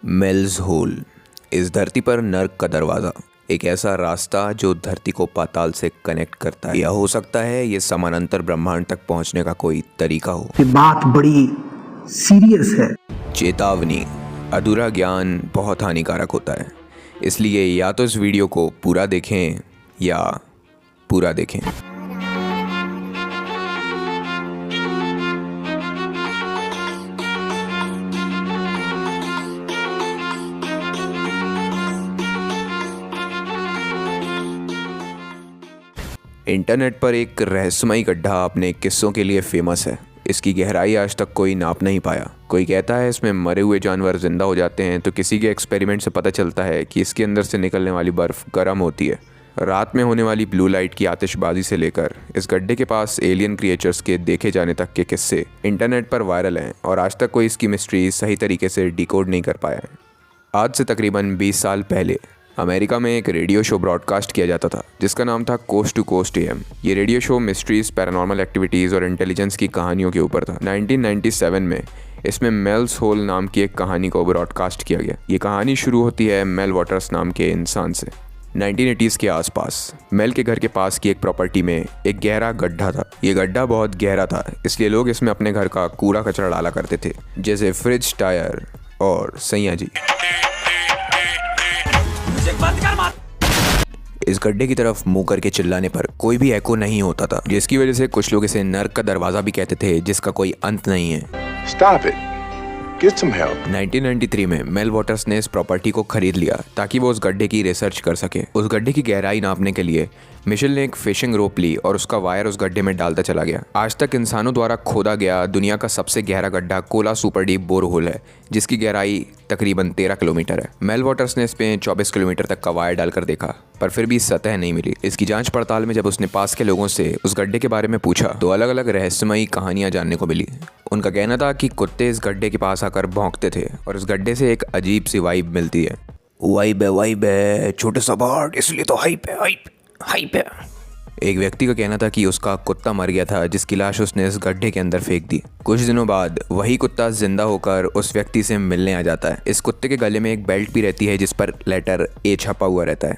Mails whole, इस धरती पर नर्क का दरवाज़ा, एक ऐसा रास्ता जो धरती को पाताल से कनेक्ट करता है। या हो सकता है ये समानांतर ब्रह्मांड तक पहुंचने का कोई तरीका हो। ये बात बड़ी सीरियस है। चेतावनी, अधूरा ज्ञान बहुत हानिकारक होता है, इसलिए या तो इस वीडियो को पूरा देखें या पूरा देखें। इंटरनेट पर एक रहस्यमयी गड्ढा अपने किस्सों के लिए फेमस है। इसकी गहराई आज तक कोई नाप नहीं पाया। कोई कहता है इसमें मरे हुए जानवर जिंदा हो जाते हैं, तो किसी के एक्सपेरिमेंट से पता चलता है कि इसके अंदर से निकलने वाली बर्फ़ गर्म होती है। रात में होने वाली ब्लू लाइट की आतिशबाजी से लेकर इस गड्ढे के पास एलियन क्रिएचर्स के देखे जाने तक के किस्से इंटरनेट पर वायरल हैं और आज तक कोई इसकी मिस्ट्री सही तरीके से डिकोड नहीं कर पाया है। आज से तकरीबन 20 साल पहले अमेरिका में एक रेडियो शो ब्रॉडकास्ट किया जाता था जिसका नाम था कोस्ट टू कोस्ट AM। ये radio show mysteries, paranormal activities और इंटेलिजेंस की कहानियों के ऊपर था। 1997 में इसमें मेल्स होल नाम की एक कहानी को ब्रॉडकास्ट किया गया। ये कहानी शुरू होती है मेल वॉटर्स नाम के इंसान से। 1980s के आसपास मेल के घर के पास की एक प्रॉपर्टी में एक गहरा गड्ढा था। ये गड्ढा बहुत गहरा था, इसलिए लोग इसमें अपने घर का कूड़ा कचरा डाला करते थे, जैसे फ्रिज, टायर और सैया जी। इस गड्ढे की तरफ मुंह करके चिल्लाने पर कोई भी एको नहीं होता था, जिसकी वजह से कुछ लोग इसे नर्क का दरवाजा भी कहते थे, जिसका कोई अंत नहीं है। Stop it. Get some help. 1993 में मेल वॉटर्स ने इस प्रॉपर्टी को खरीद लिया ताकि वो उस गड्ढे की रिसर्च कर सके। उस गड्ढे की गहराई नापने के लिए मिशेल ने एक फिशिंग रोप ली और उसका वायर उस गड्ढे में डालता चला गया। आज तक इंसानों द्वारा खोदा गया दुनिया का सबसे गहरा गड्ढा कोला सुपर डीप बोरहोल है, जिसकी गहराई तकरीबन 13 किलोमीटर है। मेल वॉटर्स ने इस पे 24 किलोमीटर तक का वायर डालकर देखा, पर फिर भी सतह नहीं मिली। इसकी जांच पड़ताल में जब उसने पास के लोगों से उस गड्ढे के बारे में पूछा तो अलग अलग रहस्यमयी कहानियां जानने को मिली। उनका कहना था कि कुत्ते इस गड्ढे के पास आकर भौंकते थे और इस गड्ढे से एक अजीब सी वाइब मिलती है। वाइब है, छोटे सा बर्ड, इसलिए तो हाइप है। एक व्यक्ति का कहना था कि उसका कुत्ता मर गया था, जिसकी लाश उसने इस गड्ढे के अंदर फेंक दी। कुछ दिनों बाद वही कुत्ता जिंदा होकर उस व्यक्ति से मिलने आ जाता है। इस कुत्ते के गले में एक बेल्ट भी रहती है जिस पर लेटर A छपा हुआ रहता है।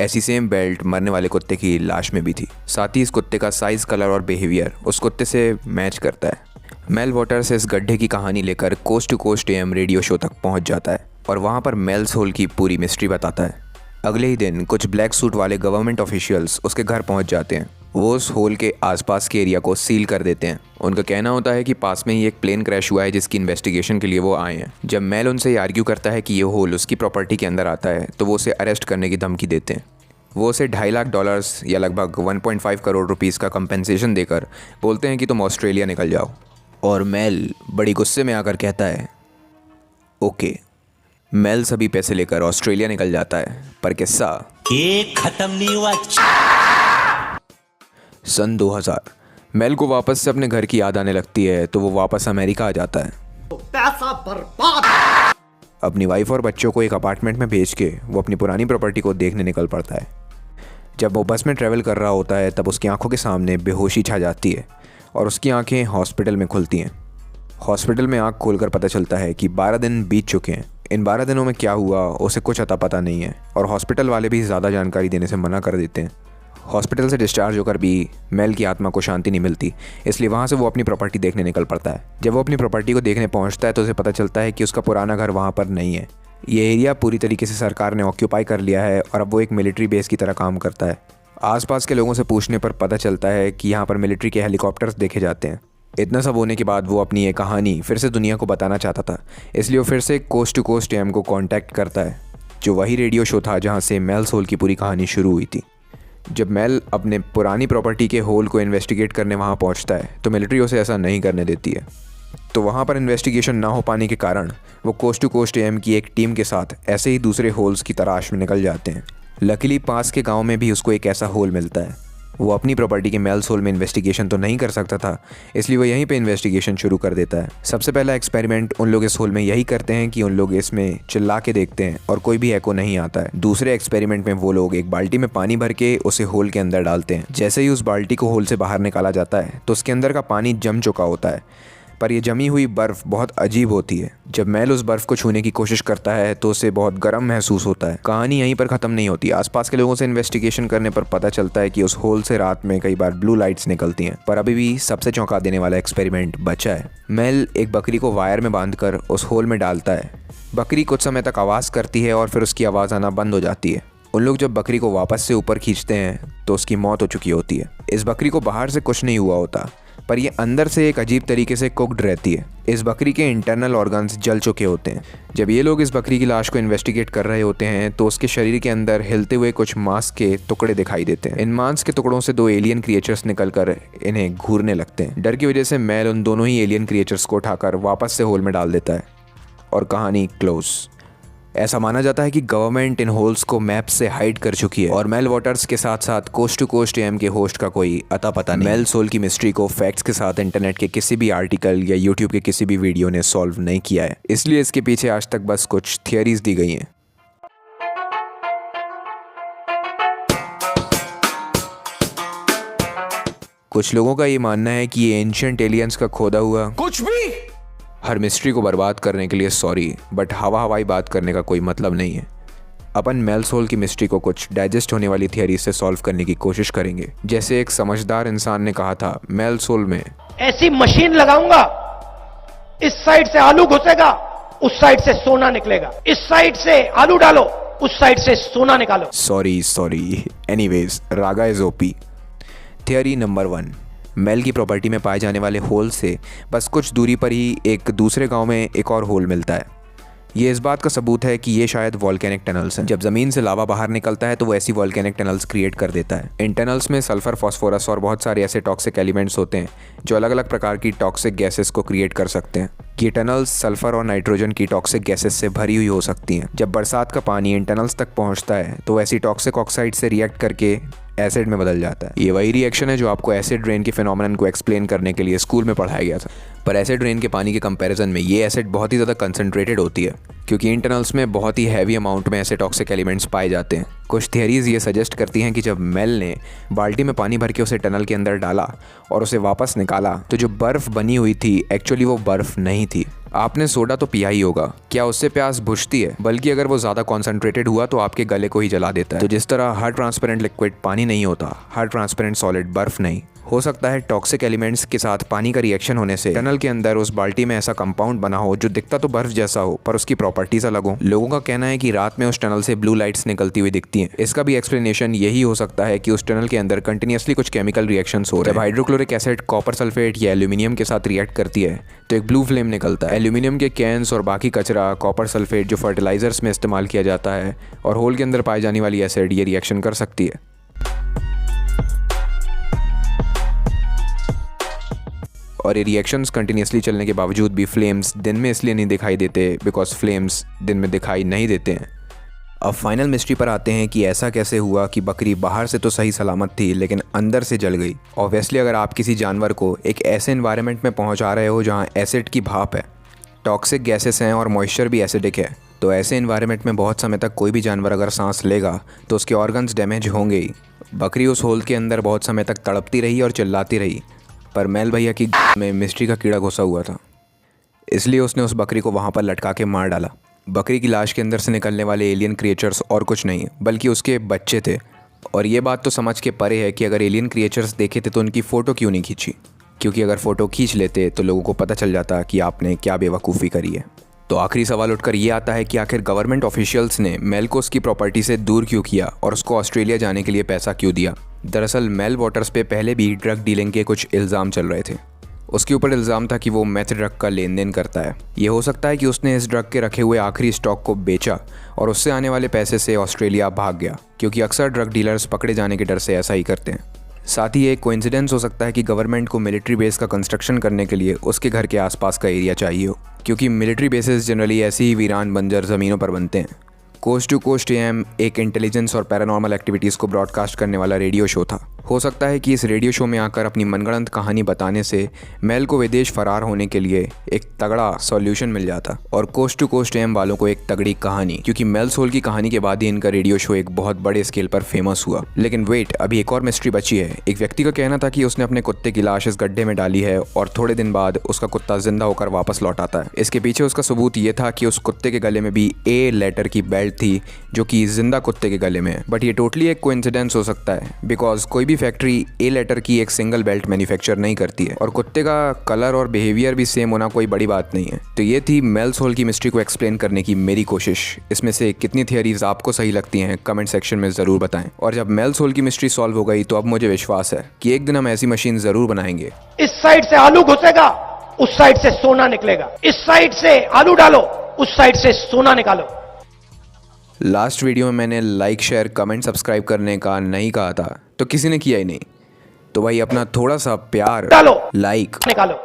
ऐसी सेम बेल्ट मरने वाले कुत्ते की लाश में भी थी। साथ ही इस कुत्ते का साइज, कलर और बिहेवियर उस कुत्ते से मैच करता है। मेल वॉटर्स इस गड्ढे की कहानी लेकर coast to coast AM radio show तक पहुंच जाता है और वहां पर मेल्स होल की पूरी मिस्ट्री बताता है। अगले ही दिन कुछ ब्लैक सूट वाले गवर्नमेंट ऑफिशियल्स उसके घर पहुंच जाते हैं। वो उस होल के आसपास के एरिया को सील कर देते हैं। उनका कहना होता है कि पास में ही एक प्लेन क्रैश हुआ है जिसकी इन्वेस्टिगेशन के लिए वो आए हैं। जब मेल उनसे आर्ग्यू करता है कि ये होल उसकी प्रॉपर्टी के अंदर आता है तो वो उसे अरेस्ट करने की धमकी देते हैं। वो उसे $2.5 लाख या लगभग 1.5 करोड़ रुपीज़ का कंपेंसेशन देकर बोलते हैं कि तुम ऑस्ट्रेलिया निकल जाओ। और मेल बड़ी गुस्से में आकर कहता है ओके। मेल सभी पैसे लेकर ऑस्ट्रेलिया निकल जाता है, पर किस्सा एक खत्म नहीं हुआ। सन 2000 मेल को वापस से अपने घर की याद आने लगती है तो वो वापस अमेरिका आ जाता है। पैसा बर्बाद। अपनी वाइफ और बच्चों को एक अपार्टमेंट में भेज के वो अपनी पुरानी प्रॉपर्टी को देखने निकल पड़ता है। जब वो बस में ट्रैवल कर रहा होता है तब उसकी आंखों के सामने बेहोशी छा जाती है और उसकी आंखें हॉस्पिटल में खुलती हैं। हॉस्पिटल में आंख खोलकर पता चलता है कि 12 दिन बीत चुके हैं। इन 12 दिनों में क्या हुआ उसे कुछ अता पता नहीं है और हॉस्पिटल वाले भी ज़्यादा जानकारी देने से मना कर देते हैं। हॉस्पिटल से डिस्चार्ज होकर भी मेल की आत्मा को शांति नहीं मिलती, इसलिए वहाँ से वो अपनी प्रॉपर्टी देखने निकल पड़ता है। जब वो अपनी प्रॉपर्टी को देखने पहुँचता है तो उसे पता चलता है कि उसका पुराना घर वहाँ पर नहीं है। ये एरिया पूरी तरीके से सरकार ने ऑक्यूपाई कर लिया है और अब वो एक मिलिट्री बेस की तरह काम करता है। आसपास के लोगों से पूछने पर पता चलता है कि यहाँ पर मिलिट्री के हेलीकॉप्टर्स देखे जाते हैं। इतना सब होने के बाद वो अपनी ये कहानी फिर से दुनिया को बताना चाहता था, इसलिए वो फिर से कोस्ट टू कोस्ट AM को कांटेक्ट करता है, जो वही रेडियो शो था जहाँ से मेल्स होल की पूरी कहानी शुरू हुई थी। जब मेल अपने पुरानी प्रॉपर्टी के होल को इन्वेस्टिगेट करने वहाँ पहुँचता है तो मिलिट्री उसे ऐसा नहीं करने देती है। तो वहाँ पर इन्वेस्टिगेशन ना हो पाने के कारण वो कोस्ट टू कोस्ट AM की एक टीम के साथ ऐसे ही दूसरे होल्स की तलाश में निकल जाते हैं। लकीली पास के गाँव में भी उसको एक ऐसा होल मिलता है। वो अपनी प्रॉपर्टी के मेल्स होल में इन्वेस्टिगेशन तो नहीं कर सकता था, इसलिए वो यहीं पे इन्वेस्टिगेशन शुरू कर देता है। सबसे पहला एक्सपेरिमेंट उन लोग इस होल में यही करते हैं कि उन लोग इसमें चिल्ला के देखते हैं और कोई भी एको नहीं आता है। दूसरे एक्सपेरिमेंट में वो लोग एक बाल्टी में पानी भर के उसे होल के अंदर डालते हैं। जैसे ही उस बाल्टी को होल से बाहर निकाला जाता है तो उसके अंदर का पानी जम चुका होता है, पर यह जमी हुई बर्फ़ बहुत अजीब होती है। जब मेल उस बर्फ़ को छूने की कोशिश करता है तो उसे बहुत गर्म महसूस होता है। कहानी यहीं पर ख़त्म नहीं होती। आसपास के लोगों से इन्वेस्टिगेशन करने पर पता चलता है कि उस होल से रात में कई बार ब्लू लाइट्स निकलती हैं, पर अभी भी सबसे चौंका देने वाला एक्सपेरिमेंट बचा है। मेल एक बकरी को वायर में बांधकर उस होल में डालता है। बकरी कुछ समय तक आवाज़ करती है और फिर उसकी आवाज़ आना बंद हो जाती है। उन लोग जब बकरी को वापस से ऊपर खींचते हैं तो उसकी मौत हो चुकी होती है। इस बकरी को बाहर से कुछ नहीं हुआ होता, पर ये अंदर से एक अजीब तरीके से कुक्ड रहती है। इस बकरी के इंटरनल ऑर्गन्स जल चुके होते हैं। जब ये लोग इस बकरी की लाश को इन्वेस्टिगेट कर रहे होते हैं तो उसके शरीर के अंदर हिलते हुए कुछ मांस के टुकड़े दिखाई देते हैं। इन मांस के टुकड़ों से 2 एलियन क्रिएचर्स निकलकर इन्हें घूरने लगते हैं। डर की वजह से मेल उन दोनों ही एलियन क्रिएचर्स को उठाकर वापस से होल में डाल देता है और कहानी क्लोज। ऐसा माना जाता है कि गवर्नमेंट इन होल्स को मैप से हाइड कर चुकी है और मेल वॉटर्स के साथ साथ कोस्ट टू कोस्ट AM के होस्ट का कोई अता पता नहीं। मेल सोल की मिस्ट्री को फैक्ट्स के साथ इंटरनेट के किसी भी आर्टिकल या यूट्यूब के किसी भी वीडियो ने सॉल्व नहीं किया है, इसलिए इसके पीछे आज तक बस कुछ थियरीज दी गई हैं। कुछ लोगों का ये मानना है कि ये एंशिएंट एलियंस का खोदा हुआ कुछ भी हर मिस्ट्री को बर्बाद करने के लिए सॉरी, बट हवाई बात करने का कोई मतलब नहीं है। अपन मेल सोल की मिस्ट्री को कुछ डाइजेस्ट होने वाली थियरी से सॉल्व करने की कोशिश करेंगे। जैसे एक समझदार इंसान ने कहा था, मेल सोल में ऐसी मशीन लगाऊंगा, इस साइड से आलू घुसेगा, उस साइड से सोना निकलेगा, इस साइड से आलू डालो, उस साइड से सोना निकालो। Sorry anyways, Raga is OP. Theory number 1, male की प्रॉपर्टी में पाए जाने वाले होल से बस कुछ दूरी पर ही एक दूसरे गांव में एक और होल मिलता है। ये इस बात का सबूत है कि ये शायद वॉल्केनिक टनल्स हैं। जब ज़मीन से लावा बाहर निकलता है तो वो ऐसी वॉल्केनिक टनल्स क्रिएट कर देता है। इन टनल्स में सल्फर, फॉस्फोरस और बहुत सारे ऐसे टॉक्सिक एलिमेंट्स होते हैं जो अलग अलग प्रकार की टॉक्सिक गैसेस को क्रिएट कर सकते हैं। ये टनल्स सल्फर और नाइट्रोजन की टॉक्सिक गैसेस से भरी हुई हो सकती हैं। जब बरसात का पानी इन टनल्स तक पहुंचता है तो ऐसी टॉक्सिक ऑक्साइड से रिएक्ट करके एसिड में बदल जाता है। ये वही रिएक्शन है जो आपको एसिड रेन के फिनोमेनन को एक्सप्लेन करने के लिए स्कूल में पढ़ाया गया था। पर एसिड रेन के पानी के कंपैरिजन में ये एसिड बहुत ही ज़्यादा कंसंट्रेटेड होती है, क्योंकि इन टनल्स में बहुत ही हैवी अमाउंट में ऐसे टॉक्सिक एलिमेंट्स पाए जाते हैं। कुछ थियरीज ये सजेस्ट करती हैं कि जब मेल ने बाल्टी में पानी भर के उसे टनल के अंदर डाला और उसे वापस निकाला तो जो बर्फ़ बनी हुई थी एक्चुअली वो बर्फ़ नहीं थी। आपने सोडा तो पिया ही होगा, क्या उससे प्यास बुझती है? बल्कि अगर वो ज़्यादा कॉन्सेंट्रेटेड हुआ तो आपके गले को ही जला देता है। तो जिस तरह हर ट्रांसपेरेंट लिक्विड पानी नहीं होता, हर ट्रांसपेरेंट सॉलिड बर्फ़ नहीं हो सकता है। टॉक्सिक एलिमेंट्स के साथ पानी का रिएक्शन होने से टनल के अंदर उस बाल्टी में ऐसा कंपाउंड बना हो जो दिखता तो बर्फ जैसा हो पर उसकी प्रॉपर्टीज अलग हो। लोगों का कहना है कि रात में उस टनल से ब्लू लाइट्स निकलती हुई दिखती हैं। इसका भी एक्सप्लेनेशन यही हो सकता है कि उस टनल के अंदर कंटिन्यूसली कुछ केमिकल रिएक्शंस हो रहे हैं। जब हाइड्रोक्लोरिक एसिड कॉपर सल्फेट या एल्यूमिनियम के साथ रिएक्ट करती है तो एक ब्लू फ्लेम निकलता है। एल्यूमिनियम के कैंस और बाकी कचरा, कॉपर सल्फेट जो फर्टिलाइजर्स में इस्तेमाल किया जाता है, और होल के अंदर पाई जाने वाली एसिड ये रिएक्शन कर सकती है। और ये रिएक्शंस कंटिन्यूसली चलने के बावजूद भी फ्लेम्स दिन में इसलिए नहीं दिखाई देते बिकॉज फ्लेम्स दिन में दिखाई नहीं देते हैं। अब फाइनल मिस्ट्री पर आते हैं कि ऐसा कैसे हुआ कि बकरी बाहर से तो सही सलामत थी लेकिन अंदर से जल गई। ऑब्वियसली अगर आप किसी जानवर को एक ऐसे एनवायरनमेंट में पहुंचा रहे हो जहां एसिड की भाप है, टॉक्सिक गैसेस हैं और मॉइस्चर भी एसिडिक है, तो ऐसे एनवायरनमेंट में बहुत समय तक कोई भी जानवर अगर सांस लेगा तो उसके ऑर्गन्स डैमेज होंगे ही। बकरी उस होल के अंदर बहुत समय तक तड़पती रही और चिल्लाती रही, पर मेल भैया की में मिस्ट्री का कीड़ा घुसा हुआ था, इसलिए उसने उस बकरी को वहाँ पर लटका के मार डाला। बकरी की लाश के अंदर से निकलने वाले एलियन क्रिएचर्स और कुछ नहीं बल्कि उसके बच्चे थे। और ये बात तो समझ के परे है कि अगर एलियन क्रिएचर्स देखे थे तो उनकी फ़ोटो क्यों नहीं खींची, क्योंकि अगर फ़ोटो खींच लेते तो लोगों को पता चल जाता कि आपने क्या बेवकूफ़ी करी है। तो आखिरी सवाल उठकर ये आता है कि आखिर गवर्नमेंट ऑफिशियल्स ने मेल को उसकी प्रॉपर्टी से दूर क्यों किया और उसको ऑस्ट्रेलिया जाने के लिए पैसा क्यों दिया। दरअसल मेल वॉटर्स पे पहले भी ड्रग डीलिंग के कुछ इल्ज़ाम चल रहे थे। उसके ऊपर इल्ज़ाम था कि वो मेथ ड्रग का लेन देन करता है। ये हो सकता है कि उसने इस ड्रग के रखे हुए आखिरी स्टॉक को बेचा और उससे आने वाले पैसे से ऑस्ट्रेलिया भाग गया, क्योंकि अक्सर ड्रग डीलर्स पकड़े जाने के डर से ऐसा ही करते हैं। साथ ही एक कोइंसिडेंस हो सकता है कि गवर्नमेंट को मिलिट्री बेस का कंस्ट्रक्शन करने के लिए उसके घर के आसपास का एरिया चाहिए हो, क्योंकि मिलिट्री बेसेस जनरली ऐसी ही वीरान बंजर ज़मीनों पर बनते हैं। कोस्ट टू कोस्ट AM एक इंटेलिजेंस और पैरानॉर्मल एक्टिविटीज़ को ब्रॉडकास्ट करने वाला रेडियो शो था। हो सकता है कि इस रेडियो शो में आकर अपनी मनगढ़ंत कहानी बताने से मेल को विदेश फरार होने के लिए एक तगड़ा सॉल्यूशन मिल जाता और कोस्ट टू कोस्ट एम वालों को एक तगड़ी कहानी, क्योंकि मेल सोल की कहानी के बाद ही इनका रेडियो शो एक बहुत बड़े स्केल पर फेमस हुआ। लेकिन वेट, अभी एक और मिस्ट्री बची है। एक व्यक्ति का कहना था कि उसने अपने कुत्ते की लाश इस गड्ढे में डाली है और थोड़े दिन बाद उसका कुत्ता जिंदा होकर वापस लौट आता है। इसके पीछे उसका सबूत ये था कि उस कुत्ते के गले में भी ए लेटर की बेल्ट थी जो कि जिंदा कुत्ते के गले में है। बट ये टोटली एक कोइंसिडेंस हो सकता है, बिकॉज कोई भी फैक्ट्री ए लेटर की एक सिंगल बेल्ट मैन्युफैक्चर नहीं करती है और कुत्ते का कलर और बिहेवियर भी सेम होना कोई बड़ी बात नहीं है। तो ये थी मेल सोल की मिस्ट्री को एक्सप्लेन करने की मेरी कोशिश। इसमें से कितनी थियरीज आपको सही लगती हैं कमेंट सेक्शन में ज़रूर बताएं। और जब मेल सोल की मिस्ट्री सॉल्व हो गई तो अब मुझे विश्वास है कि एक दिन हम ऐसी मशीन ज़रूर बनाएंगे। इस साइड से आलू घुसेगा, उस साइड से सोना निकलेगा। इस साइड से आलू डालो, उस साइड से सोना निकालो। लास्ट वीडियो में मैंने लाइक, शेयर, कमेंट, सब्सक्राइब करने का नहीं कहा था तो किसी ने किया ही नहीं। तो भाई अपना थोड़ा सा प्यार डालो, लाइक निकालो,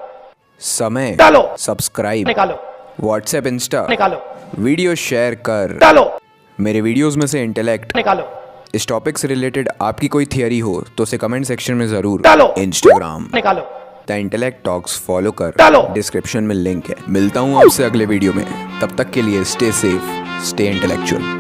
समय डालो, सब्सक्राइब निकालो, व्हाट्सएप, इंस्टा निकालो, वीडियो शेयर कर डालो, मेरे वीडियोस में से इंटेलेक्ट निकालो, इस टॉपिक से रिलेटेड आपकी कोई थियरी हो तो उसे कमेंट सेक्शन में जरूर डालो, इंस्टाग्राम निकालो, द इंटेलेक्ट टॉक्स फॉलो कर, डालो। डिस्क्रिप्शन में लिंक है। मिलता हूँ आपसे अगले वीडियो में, तब तक के लिए स्टे सेफ, स्टे इंटेलेक्चुअल।